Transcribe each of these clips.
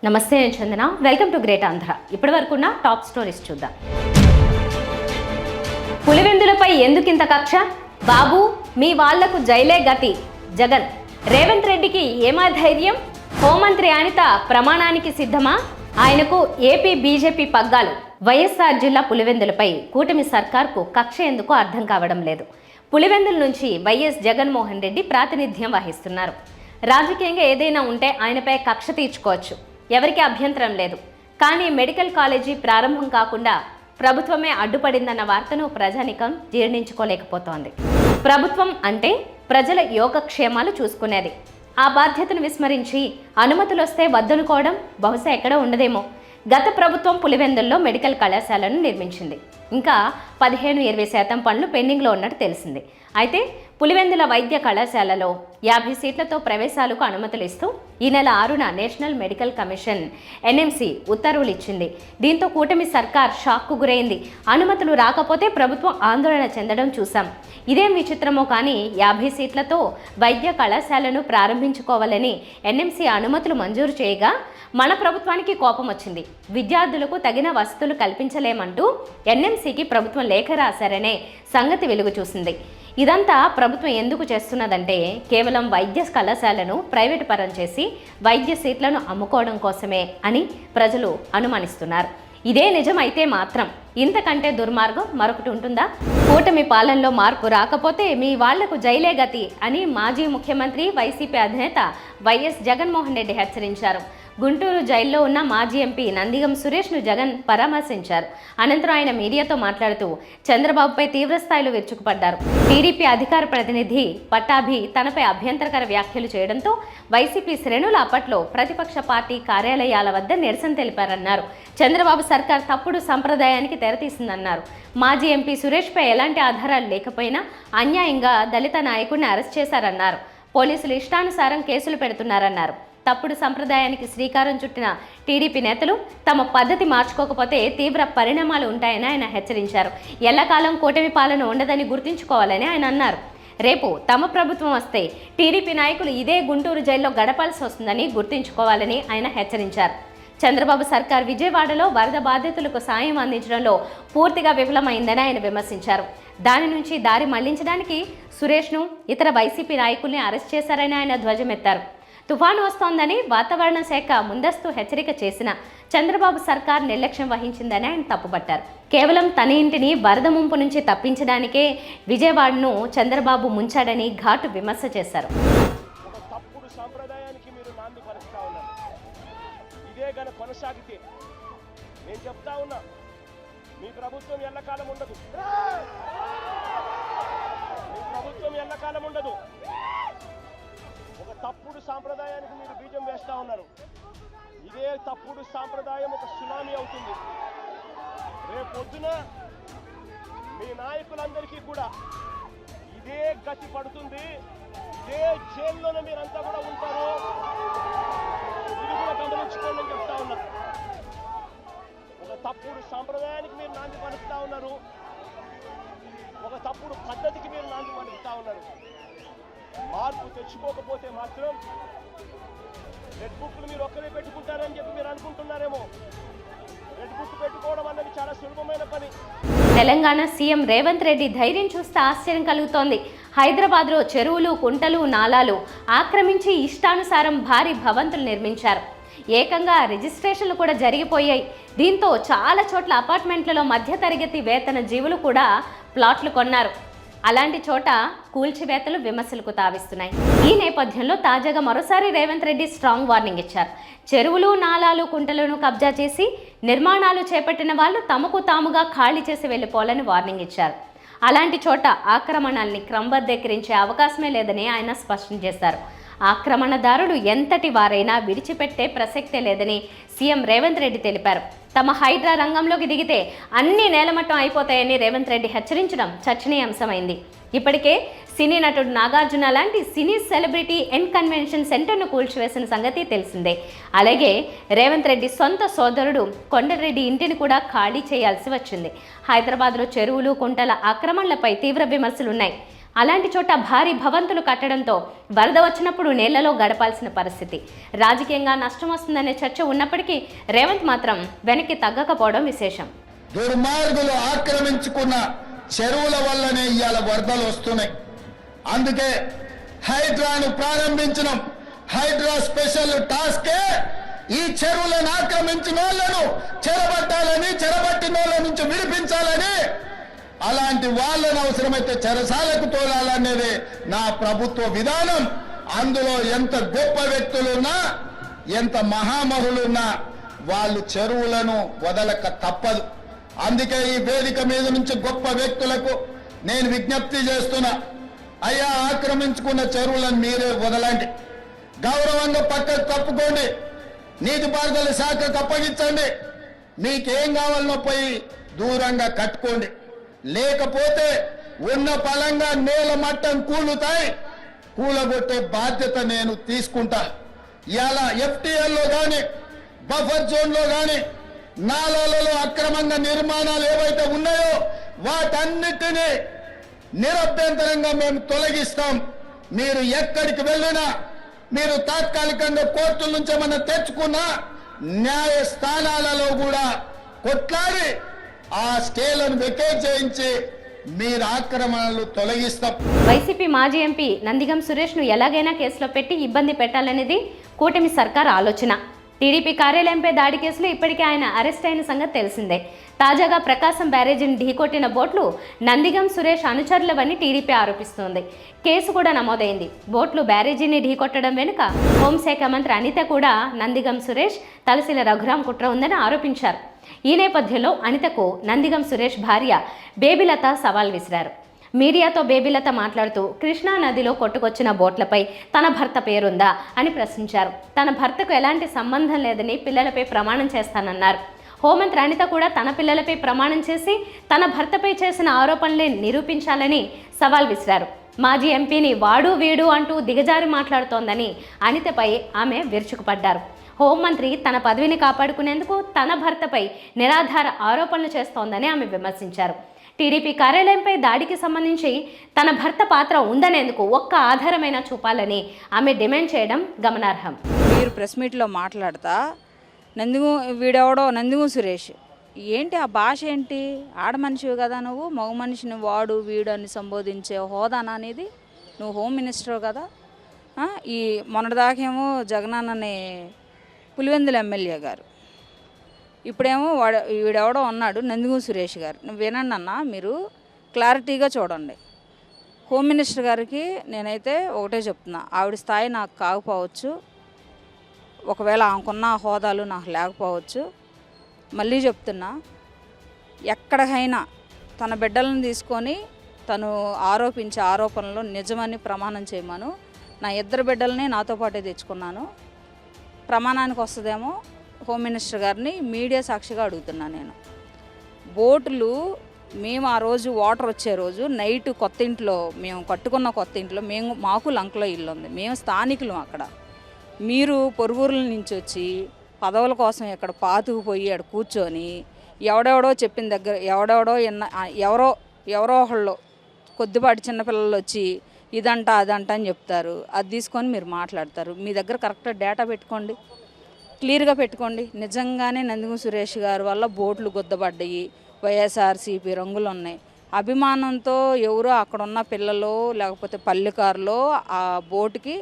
నమస్తే నేను Chandana. Welcome to great Andhra. ఇప్పటి వరకు ఉన్న టాప్ స్టోరీస్ చూద్దాం. పులివెందులపై ఎందుకింత కక్ష? బాబు మీ వాళ్లకు జైలే గతి. జగన్ రేవంత్ రెడ్డికి ఏమా ధైర్యం? హోంమంత్రి అనిత ప్రమాణానికి సిద్ధమా? ఆయనకు ఏపీ బీజేపీ పగ్గాలు. వైఎస్ఆర్ జిల్లా పులివెందులపై కూటమి సర్కార్కు కక్ష ఎందుకో అర్థం కావడం లేదు. పులివెందుల నుంచి వైఎస్ జగన్మోహన్ రెడ్డి ప్రాతినిధ్యం వహిస్తున్నారు. రాజకీయంగా ఏదైనా ఉంటే ఆయనపై కక్ష తీర్చుకోవచ్చు, ఎవరికి అభ్యంతరం లేదు. కానీ మెడికల్ కాలేజీ ప్రారంభం కాకుండా ప్రభుత్వమే అడ్డుపడిందన్న వార్తను ప్రజానికం జీర్ణించుకోలేకపోతోంది. ప్రభుత్వం అంటే ప్రజల యోగక్షేమాలు చూసుకునేది. ఆ బాధ్యతను విస్మరించి అనుమతులు వస్తే వద్దనుకోవడం బహుశా ఎక్కడ ఉండదేమో. గత ప్రభుత్వం పులివెందుల్లో మెడికల్ కళాశాలను నిర్మించింది. ఇంకా 15-20% పనులు పెండింగ్లో ఉన్నట్టు తెలిసింది. అయితే పులివెందుల వైద్య కళాశాలలో 50 సీట్లతో ప్రవేశాలకు అనుమతులు ఇస్తూ ఈ నెల 6న నేషనల్ మెడికల్ కమిషన్ NMC ఉత్తర్వులు ఇచ్చింది. దీంతో కూటమి సర్కార్ షాక్కు గురైంది. అనుమతులు రాకపోతే ప్రభుత్వం ఆందోళన చెందడం చూసాం. ఇదేం విచిత్రమో కానీ 50 సీట్లతో వైద్య కళాశాలను ప్రారంభించుకోవాలని NMC అనుమతులు మంజూరు చేయగా మన ప్రభుత్వానికి కోపం వచ్చింది. విద్యార్థులకు తగిన వసతులు కల్పించలేమంటూ NMCకి ప్రభుత్వం లేఖ రాశారనే సంగతి వెలుగు చూసింది. ఇదంతా ప్రభుత్వం ఎందుకు చేస్తున్నదంటే కేవలం వైద్య కళాశాలను ప్రైవేటు పరం చేసి వైద్య సీట్లను అమ్ముకోవడం కోసమే అని ప్రజలు అనుమానిస్తున్నారు. ఇదే నిజమైతే మాత్రం ఇంతకంటే దుర్మార్గం మరొకటి ఉంటుందా? కూటమి పాలనలో మార్పు రాకపోతే మీ వాళ్లకు జైలే గతి అని మాజీ ముఖ్యమంత్రి వైసీపీ అధినేత వైఎస్ జగన్మోహన్ రెడ్డి హెచ్చరించారు. గుంటూరు జైల్లో ఉన్న మాజీ ఎంపీ నందిగం సురేష్ను జగన్ పరామర్శించారు. అనంతరం ఆయన మీడియాతో మాట్లాడుతూ చంద్రబాబుపై తీవ్రస్థాయిలో విరుచుకుపడ్డారు. టీడీపీ అధికార ప్రతినిధి పట్టాభి తనపై అభ్యంతరకర వ్యాఖ్యలు చేయడంతో వైసీపీ శ్రేణులు అప్పట్లో ప్రతిపక్ష పార్టీ కార్యాలయాల వద్ద నిరసన తెలిపారన్నారు. చంద్రబాబు సర్కార్ తప్పుడు సంప్రదాయానికి తెరతీసిందన్నారు. మాజీ ఎంపీ సురేష్పై ఎలాంటి ఆధారాలు లేకపోయినా అన్యాయంగా దళిత నాయకుడిని అరెస్ట్ చేశారన్నారు. పోలీసులు ఇష్టానుసారం కేసులు పెడుతున్నారన్నారు. తప్పుడు సంప్రదాయానికి శ్రీకారం చుట్టిన టీడీపీ నేతలు తమ పద్ధతి మార్చుకోకపోతే తీవ్ర పరిణామాలు ఉంటాయని ఆయన హెచ్చరించారు. ఎల్లకాలం కూటమి పాలన ఉండదని గుర్తుంచుకోవాలని ఆయన అన్నారు. రేపు తమ ప్రభుత్వం వస్తే టీడీపీ నాయకులు ఇదే గుంటూరు జైల్లో గడపాల్సి వస్తుందని గుర్తుంచుకోవాలని ఆయన హెచ్చరించారు. చంద్రబాబు సర్కార్ విజయవాడలో వరద బాధితులకు సాయం అందించడంలో పూర్తిగా విఫలమైందని ఆయన విమర్శించారు. దాని నుంచి దారి మళ్లించడానికి సురేష్ను ఇతర వైసీపీ నాయకుల్ని అరెస్ట్ చేశారని ఆయన ధ్వజమెత్తారు. తుఫాను వస్తోందని వాతావరణ శాఖ ముందస్తు హెచ్చరిక చేసిన చంద్రబాబు సర్కార్ నిర్లక్ష్యం వహించిందని ఆయన తప్పుపట్టారు. కేవలం తన ఇంటిని వరద ముంపు నుంచి తప్పించడానికే విజయవాడను చంద్రబాబు ముంచాడని ఘాటు విమర్శ చేశారు. తప్పుడు సాంప్రదాయానికి మీరు బీజం వేస్తా ఉన్నారు. ఇదే తప్పుడు సాంప్రదాయం ఒక సునామీ అవుతుంది. రేపొద్దున మీ నాయకులందరికీ కూడా ఇదే గతి పడుతుంది. ఇదే జైల్లోనే మీరంతా కూడా ఉంటారు. ఇది కూడా గమనించుకోండి అని చెప్తా ఉన్నా. ఒక తప్పుడు సాంప్రదాయానికి మీరు నాంది పలుకుతా ఉన్నారు. ఒక తప్పుడు పద్ధతికి మీరు నాంది పలుకుతా ఉన్నారు. మార్పు తెచ్చుకోకపోతే మాత్రం రెడ్ బుక్లు మీరు ఒక్కరే పెట్టుకుంటారని చెప్పి మీరు అనుకుంటున్నారేమో. రెడ్ బుక్ పెట్టుకోవడం అన్నది చాలా సులభమైన పని. తెలంగాణ సీఎం రేవంత్ రెడ్డి ధైర్యం చూస్తే ఆశ్చర్యం కలుగుతోంది. హైదరాబాద్లో చెరువులు, కుంటలు, నాలాలు ఆక్రమించి ఇష్టానుసారం భారీ భవంతులు నిర్మించారు. ఏకంగా రిజిస్ట్రేషన్లు కూడా జరిగిపోయాయి. దీంతో చాలా చోట్ల అపార్ట్మెంట్లలో మధ్యతరగతి వేతన జీవులు కూడా ప్లాట్లు కొన్నారు. అలాంటి చోట కూల్చివేతలు విమర్శలకు తావిస్తున్నాయి. ఈ నేపథ్యంలో తాజాగా మరోసారి రేవంత్ రెడ్డి స్ట్రాంగ్ వార్నింగ్ ఇచ్చారు. చెరువులు, నాలాలు, కుంటలను కబ్జా చేసి నిర్మాణాలు చేపట్టిన వాళ్ళు తమకు తాముగా ఖాళీ చేసి వెళ్ళిపోవాలని వార్నింగ్ ఇచ్చారు. అలాంటి చోట ఆక్రమణల్ని క్రమబద్ధీకరించే అవకాశమే లేదని ఆయన స్పష్టం చేశారు. ఆక్రమణదారులు ఎంతటి వారైనా విడిచిపెట్టే ప్రసక్తే లేదని సీఎం రేవంత్ రెడ్డి తెలిపారు. తమ హైడ్రా రంగంలోకి దిగితే అన్ని నేలమట్టం అయిపోతాయని రేవంత్ రెడ్డి హెచ్చరించడం చర్చనీయాంశమైంది. ఇప్పటికే సినీ నటుడు నాగార్జున లాంటి సినీ సెలబ్రిటీ కన్వెన్షన్ సెంటర్ను కూల్చివేసిన సంగతి తెలిసిందే. అలాగే రేవంత్ రెడ్డి సొంత సోదరుడు కొండరెడ్డి ఇంటిని కూడా ఖాళీ చేయాల్సి వచ్చింది. హైదరాబాద్లో చెరువులు, కుంటల ఆక్రమణలపై తీవ్ర విమర్శలున్నాయి. అలాంటి చోట భారీ భవంతులు కట్టడంతో వరద వచ్చినప్పుడు నీళ్లలో గడపాల్సిన పరిస్థితి. రాజకీయంగా నష్టం వస్తుందనే చర్చ ఉన్నప్పటికీ రేవంత్ మాత్రం వెనక్కి తగ్గకపోవడం విశేషం. దుర్మార్గులు ఆక్రమించుకున్న చెరువుల వల్లనే ఇవాళ వరదలు వస్తున్నాయి. అందుకే హైడ్రాను ప్రారంభించడం. హైడ్రా స్పెషల్ టాస్కే ఈ చెరువులను ఆక్రమించిన వాళ్ళను చెరబట్టిన వాళ్ళ నుంచి విడిపించాలని, అలాంటి వాళ్ళను అవసరమైతే చెరసాలకు తోలాలనేది నా ప్రభుత్వ విధానం. అందులో ఎంత గొప్ప వ్యక్తులున్నా, ఎంత మహామహులున్నా వాళ్ళు చెరువులను వదలక తప్పదు. అందుకే ఈ వేదిక మీద నుంచి గొప్ప వ్యక్తులకు నేను విజ్ఞప్తి చేస్తున్నా, అయ్యా ఆక్రమించుకున్న చెరువులను మీరే వదలండి, గౌరవంగా పక్కకు తప్పుకోండి, నీటిపారుదల శాఖకు అప్పగించండి, మీకేం కావాలనో పోయి దూరంగా కట్టుకోండి. లేకపోతే ఉన్న పలంగా నేల మట్టం కూలగొట్టే బాధ్యత నేను తీసుకుంటా. ఇలా ఎఫ్టీఎల్లో కానీ బఫర్ జోన్లో కానీ నాలాలలో అక్రమంగా నిర్మాణాలు ఏవైతే ఉన్నాయో వాటన్నిటినీ నిరభ్యంతరంగా మేము తొలగిస్తాం. మీరు ఎక్కడికి వెళ్ళినా, మీరు తాత్కాలికంగా కోర్టుల నుంచి ఏమన్నా తెచ్చుకున్నా న్యాయస్థానాలలో కూడా కొట్లాడి ఆ స్టేలను వెకేట్ చేయించి మీరు ఆక్రమణలు తొలగిస్తాం. వైసీపీ మాజీ ఎంపీ నందిగం సురేష్ను ఎలాగైనా కేసులో పెట్టి ఇబ్బంది పెట్టాలనేది కూటమి సర్కార్ ఆలోచన. టీడీపీ కార్యాలయంపై దాడి కేసులో ఇప్పటికే ఆయన అరెస్ట్ అయిన సంగతి తెలిసిందే. తాజాగా ప్రకాశం బ్యారేజీని ఢీకొట్టిన బోట్లు నందిగం సురేష్ అనుచరులవని టీడీపీ ఆరోపిస్తోంది. కేసు కూడా నమోదైంది. బోట్లు బ్యారేజీని ఢీకొట్టడం వెనుక హోంశాఖ మంత్రి అనిత కూడా నందిగం సురేష్, తలసిల రఘురాం కుట్ర ఉందని ఆరోపించారు. ఈ నేపథ్యంలో అనితకు నందిగం సురేష్ భార్య బేబిలత సవాల్ విసిరారు. మీడియాతో బేబిలత మాట్లాడుతూ కృష్ణా నదిలో కొట్టుకొచ్చిన బోట్లపై తన భర్త పేరుందా అని ప్రశ్నించారు. తన భర్తకు ఎలాంటి సంబంధం లేదని పిల్లలపై ప్రమాణం చేస్తానన్నారు. హోంమంత్రి అనిత కూడా తన పిల్లలపై ప్రమాణం చేసి తన భర్తపై చేసిన ఆరోపణలే నిరూపించాలని సవాల్ విసిరారు. మాజీ ఎంపీని వాడు వీడు అంటూ దిగజారి మాట్లాడుతోందని అనితపై ఆమె విరుచుకుపడ్డారు. హోంమంత్రి తన పదవిని కాపాడుకునేందుకు తన భర్తపై నిరాధార ఆరోపణలు చేస్తోందని ఆమె విమర్శించారు. టీడీపీ కార్యాలయంపై దాడికి సంబంధించి తన భర్త పాత్ర ఉందనేందుకు ఒక్క ఆధారమైనా చూపాలని ఆమె డిమాండ్ చేయడం గమనార్హం. మీరు ప్రెస్ మీట్లో మాట్లాడతా వీడెవడో నందిగం సురేష్ ఏంటి ఆ భాష ఏంటి? ఆడ మనిషివి కదా నువ్వు, మగ మనిషిని వాడు వీడు అని సంబోధించే హోదానా అనేది? నువ్వు హోమ్ మినిస్టర్ కదా. ఈ మొన్నటిదాకేమో జగనన్నని పులివెందుల ఎమ్మెల్యే గారు, ఇప్పుడేమో వీడెవడో ఉన్నాడు నందిగం సురేష్ గారు. నువ్వు వినండి అన్న, మీరు క్లారిటీగా చూడండి. హోమ్ మినిస్టర్ గారికి నేనైతే ఒకటే చెప్తున్నా, ఆవిడ స్థాయి నాకు కాకపోవచ్చు, ఒకవేళ ఆమెకున్న హోదాలు నాకు లేకపోవచ్చు. మళ్ళీ చెప్తున్నా, ఎక్కడికైనా తన బిడ్డలను తీసుకొని తను ఆరోపించే ఆరోపణలు నిజమని ప్రమాణం చేయమను. నా ఇద్దరు బిడ్డలని నాతో పాటే తెచ్చుకున్నాను. ప్రమాణానికి వస్తుందేమో హోమ్ మినిస్టర్ గారిని మీడియా సాక్షిగా అడుగుతున్నా నేను. బోటులు మేము ఆ రోజు వాటర్ వచ్చే రోజు నైట్ కొత్త ఇంట్లో, మేము కట్టుకున్న కొత్త ఇంట్లో మాకు లంకలో ఇల్లు ఉంది, మేము స్థానికులం అక్కడ. మీరు పొరుగురుల నుంచి వచ్చి పదవుల కోసం ఇక్కడ పాతుకుపోయి అక్కడ కూర్చొని ఎవడెవడో చెప్పిన దగ్గర ఎవరో ఒకళ్ళు కొద్దిపాటి చిన్నపిల్లలు వచ్చి ఇదంట అదంట అని చెప్తారు. అది తీసుకొని మీరు మాట్లాడతారు. మీ దగ్గర కరెక్ట్గా డేటా పెట్టుకోండి, క్లియర్గా పెట్టుకోండి. నిజంగానే నందిగం సురేష్ గారి వల్ల బోట్లు గుద్దబడ్డాయి, వైఎస్ఆర్సీపీ రంగులు ఉన్నాయి. అభిమానంతో ఎవరో అక్కడున్న పిల్లలు లేకపోతే పల్లెకారులో ఆ బోటుకి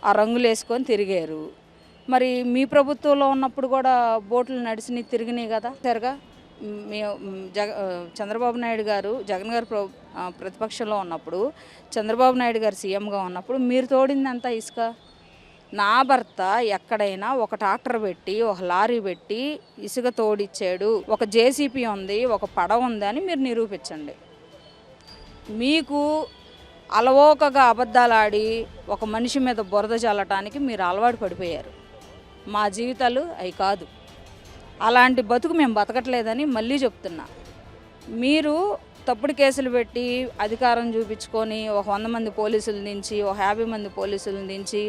ఆ రంగులు వేసుకొని తిరిగారు. మరి మీ ప్రభుత్వంలో ఉన్నప్పుడు కూడా బోట్లు నడిచి తిరిగినాయి కదా. సరిగా చంద్రబాబు నాయుడు గారు, జగన్ గారు ప్రతిపక్షంలో ఉన్నప్పుడు, చంద్రబాబు నాయుడు గారు సీఎంగా ఉన్నప్పుడు మీరు తోడిందంతా ఇసుక. నా భర్త ఎక్కడైనా ఒక ట్రాక్టర్ పెట్టి ఒక లారీ పెట్టి ఇసుక తోడిచ్చాడు, ఒక జేసీపీ ఉంది, ఒక పడవ ఉంది అని మీరు నిరూపించండి. మీకు అలవోకగా అబద్ధాలు ఆడి ఒక మనిషి మీద బురద చల్లటానికి మీరు అలవాటు పడిపోయారు. మా జీవితాలు అవి కాదు. అలాంటి బతుకు మేము బతకట్లేదని మళ్ళీ చెప్తున్నా. మీరు తప్పుడు కేసులు పెట్టి అధికారం చూపించుకొని ఒక 100 మంది పోలీసుల నుంచి ఒక 50 మంది పోలీసుల నుంచి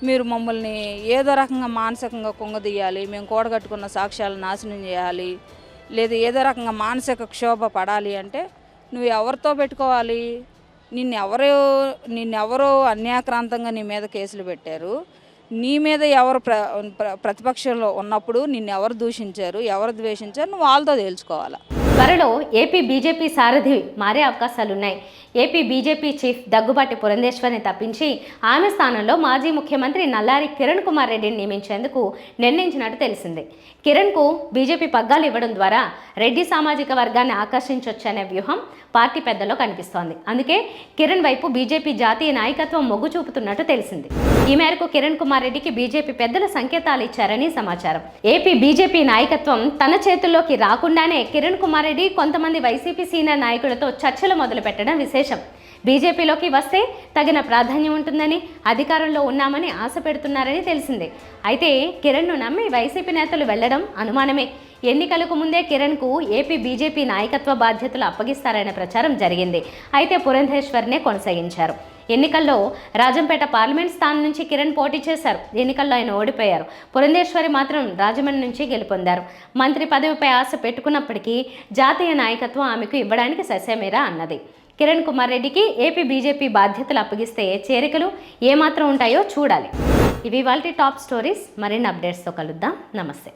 మీరు మమ్మల్ని ఏదో రకంగా మానసికంగా కుంగదీయాలి, మేము కూడగట్టుకున్న సాక్ష్యాలను నాశనం చేయాలి, లేదా ఏదో రకంగా మానసిక క్షోభ పడాలి అంటే నువ్వు ఎవరితో పెట్టుకోవాలి? నిన్నెవరో అన్యాక్రాంతంగా నీ మీద కేసులు పెట్టారు, నీ మీద ఎవరు ప్రతిపక్షంలో ఉన్నప్పుడు నిన్నెవరు దూషించారు, ఎవరు ద్వేషించారు, నువ్వు వాళ్ళతో తేల్చుకోవాలా. త్వరలో ఏపీ బీజేపీ సారథి మారే అవకాశాలున్నాయి. ఏపీ బీజేపీ చీఫ్ దగ్గుబాటి పురంధేశ్వరిని తప్పించి ఆమె స్థానంలో మాజీ ముఖ్యమంత్రి నల్లారి కిరణ్ కుమార్ రెడ్డిని నియమించేందుకు నిర్ణయించినట్టు తెలిసింది. కిరణ్కు బీజేపీ పగ్గాలు ఇవ్వడం ద్వారా రెడ్డి సామాజిక వర్గాన్ని ఆకర్షించొచ్చనే వ్యూహం పార్టీ పెద్దలో కనిపిస్తోంది. అందుకే కిరణ్ వైపు బీజేపీ జాతీయ నాయకత్వం మొగ్గు చూపుతున్నట్టు తెలిసింది. ఈ మేరకు కిరణ్ కుమార్ రెడ్డికి బీజేపీ పెద్దల సంకేతాలు ఇచ్చారని సమాచారం. ఏపీ బీజేపీ నాయకత్వం తన చేతుల్లోకి రాకుండానే కిరణ్ కుమార్ రెడ్డి కొంతమంది వైసీపీ సీనియర్ నాయకులతో చర్చలు మొదలుపెట్టడం విశేషం. బీజేపీలోకి వస్తే తగిన ప్రాధాన్యం ఉంటుందని, అధికారంలో ఉన్నామని ఆశ పెడుతున్నారని తెలిసిందే. అయితే కిరణ్ను నమ్మి వైసీపీ నేతలు వెళ్లడం అనుమానమే. ఎన్నికలకు ముందే కిరణ్కు ఏపీ బీజేపీ నాయకత్వ బాధ్యతలు అప్పగిస్తారనే ప్రచారం జరిగింది. అయితే పురంధేశ్వర్నే కొనసాగించారు. ఎన్నికల్లో రాజంపేట పార్లమెంట్ స్థానం నుంచి కిరణ్ పోటీ చేశారు. ఎన్నికల్లో ఆయన ఓడిపోయారు. పురంధేశ్వరి మాత్రం రాజమండ్రి నుంచి గెలుపొందారు. మంత్రి పదవిపై ఆశ పెట్టుకున్నప్పటికీ జాతీయ నాయకత్వం ఆమెకు ఇవ్వడానికి ససేమేరా అన్నది. కిరణ్ కుమార్ రెడ్డికి ఏపీ బీజేపీ బాధ్యతలు అప్పగిస్తే చేరికలు ఏమాత్రం ఉంటాయో చూడాలి. ఇవి ఇవాల్టి టాప్ స్టోరీస్. మరిన్ని అప్డేట్స్తో కలుద్దాం. నమస్తే.